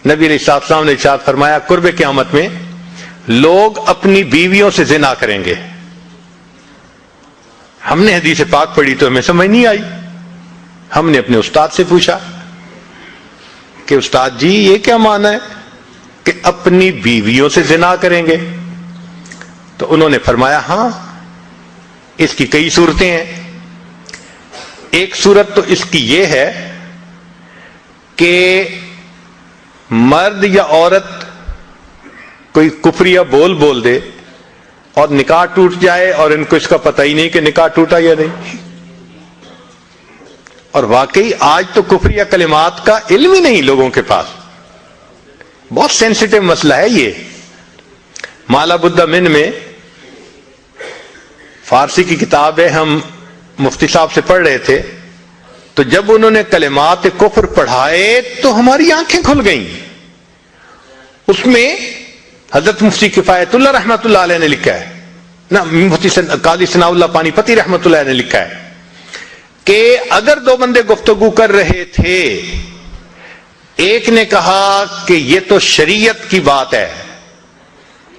نبی علیہ السلام نے ارشاد فرمایا قرب قیامت میں لوگ اپنی بیویوں سے زنا کریں گے. ہم نے حدیث پاک پڑھی تو ہمیں سمجھ نہیں آئی. ہم نے اپنے استاد سے پوچھا کہ استاد جی یہ کیا معنی ہے کہ اپنی بیویوں سے زنا کریں گے؟ تو انہوں نے فرمایا ہاں اس کی کئی صورتیں ہیں. ایک صورت تو اس کی یہ ہے کہ مرد یا عورت کوئی کفریہ بول دے اور نکاح ٹوٹ جائے اور ان کو اس کا پتہ ہی نہیں کہ نکاح ٹوٹا یا نہیں. اور واقعی آج تو کفریہ کلمات کا علم ہی نہیں لوگوں کے پاس. بہت سینسیٹیو مسئلہ ہے یہ. مالا بدہ من میں فارسی کی کتاب ہے, ہم مفتی صاحب سے پڑھ رہے تھے, تو جب انہوں نے کلمات کفر پڑھائے تو ہماری آنکھیں کھل گئیں. اس میں حضرت مفتی کفایت اللہ رحمۃ اللہ علیہ نے لکھا ہے, نہ مفتی قاضی ثناء اللہ پانی پتی رحمۃ اللہ علیہ نے لکھا ہے کہ اگر دو بندے گفتگو کر رہے تھے, ایک نے کہا کہ یہ تو شریعت کی بات ہے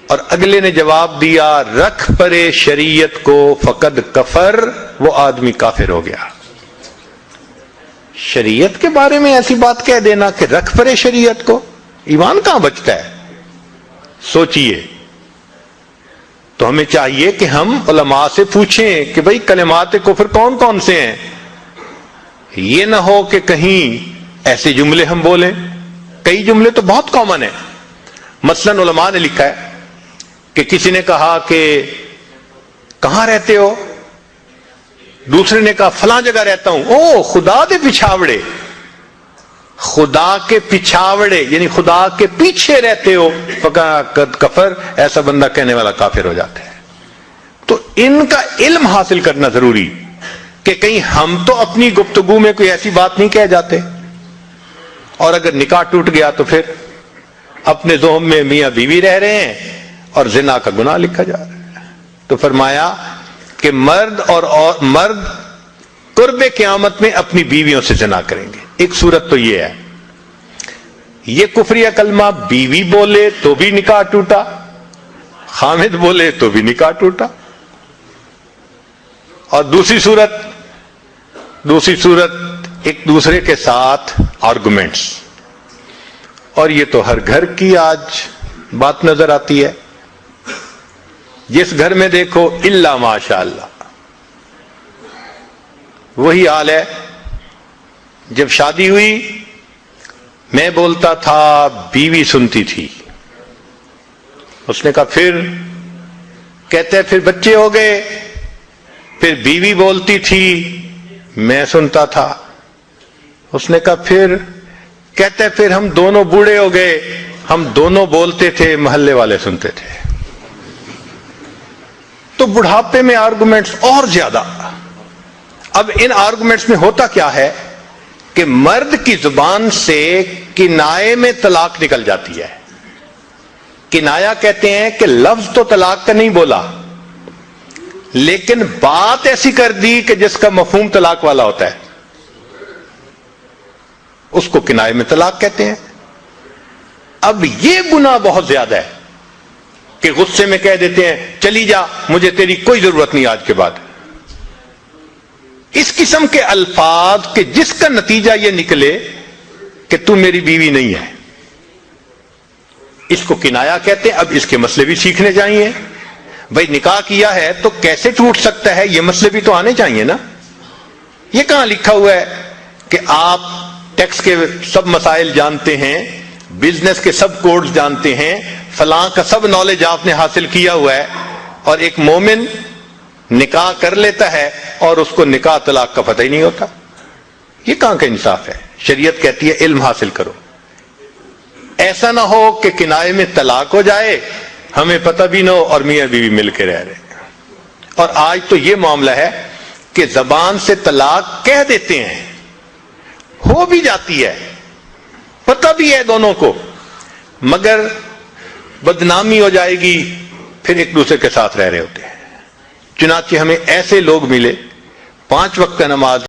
اور اگلے نے جواب دیا رکھ پرے شریعت کو فقد کفر, وہ آدمی کافر ہو گیا. شریعت کے بارے میں ایسی بات کہہ دینا کہ رکھ پرے شریعت کو, ایمان کہاں بچتا ہے؟ سوچئے. تو ہمیں چاہیے کہ ہم علماء سے پوچھیں کہ بھئی کلمات کفر کون کون سے ہیں. یہ نہ ہو کہ کہیں ایسے جملے ہم بولیں. کئی جملے تو بہت کامن ہیں. مثلا علماء نے لکھا ہے کہ کسی نے کہا کہ کہاں رہتے ہو؟ دوسرے نے کہا فلاں جگہ رہتا ہوں. او خدا دے پچھاوڑے, خدا کے پچھاوڑے یعنی خدا کے پیچھے رہتے ہو, فقط کفر, ایسا بندہ کہنے والا کافر ہو جاتا ہے. تو ان کا علم حاصل کرنا ضروری کہ کہیں ہم تو اپنی گفتگو میں کوئی ایسی بات نہیں کہہ جاتے, اور اگر نکاح ٹوٹ گیا تو پھر اپنے ذہن میں میاں بیوی رہ رہے ہیں اور زنا کا گناہ لکھا جا رہا ہے. تو فرمایا کہ مرد قرب قیامت میں اپنی بیویوں سے زنا کریں گے. ایک صورت تو یہ ہے, یہ کفریہ کلمہ بیوی بولے تو بھی نکاح ٹوٹا, خامد بولے تو بھی نکاح ٹوٹا. اور دوسری صورت ایک دوسرے کے ساتھ آرگومنٹس, اور یہ تو ہر گھر کی آج بات نظر آتی ہے. جس گھر میں دیکھو الا ماشاء اللہ وہی حال ہے. جب شادی ہوئی میں بولتا تھا, بیوی سنتی تھی. اس نے کہا پھر, کہتے پھر بچے ہو گئے, پھر بیوی بولتی تھی میں سنتا تھا. اس نے کہا پھر, کہتے پھر ہم دونوں بوڑھے ہو گئے, ہم دونوں بولتے تھے محلے والے سنتے تھے. تو بڑھاپے میں آرگومنٹس اور زیادہ. اب ان آرگومنٹس میں ہوتا کیا ہے کہ مرد کی زبان سے کنائے میں طلاق نکل جاتی ہے. کنایا کہتے ہیں کہ لفظ تو طلاق کا نہیں بولا, لیکن بات ایسی کر دی کہ جس کا مفہوم طلاق والا ہوتا ہے, اس کو کنائے میں طلاق کہتے ہیں. اب یہ گناہ بہت زیادہ ہے کہ غصے میں کہہ دیتے ہیں چلی جا, مجھے تیری کوئی ضرورت نہیں آج کے بعد. اس قسم کے الفاظ کہ جس کا نتیجہ یہ نکلے کہ تو میری بیوی نہیں ہے, اس کو کنایا کہتے ہیں. اب اس کے مسئلے بھی سیکھنے چاہیے. بھائی نکاح کیا ہے تو کیسے ٹوٹ سکتا ہے, یہ مسئلے بھی تو آنے چاہیے نا. یہ کہاں لکھا ہوا ہے کہ آپ ٹیکس کے سب مسائل جانتے ہیں, بزنس کے سب کوڈز جانتے ہیں, فلاں کا سب نالج آپ نے حاصل کیا ہوا ہے, اور ایک مومن نکاح کر لیتا ہے اور اس کو نکاح طلاق کا پتہ ہی نہیں ہوتا. یہ کہاں کا انصاف ہے؟ شریعت کہتی ہے علم حاصل کرو. ایسا نہ ہو کہ کنائے میں طلاق ہو جائے, ہمیں پتہ بھی نہ ہو اور میاں بیوی مل کے رہ رہے. اور آج تو یہ معاملہ ہے کہ زبان سے طلاق کہہ دیتے ہیں, ہو بھی جاتی ہے, پتہ بھی ہے دونوں کو, مگر بدنامی ہو جائے گی, پھر ایک دوسرے کے ساتھ رہ رہے ہوتے ہیں. چنانچہ ہمیں ایسے لوگ ملے 5 وقت کا نماز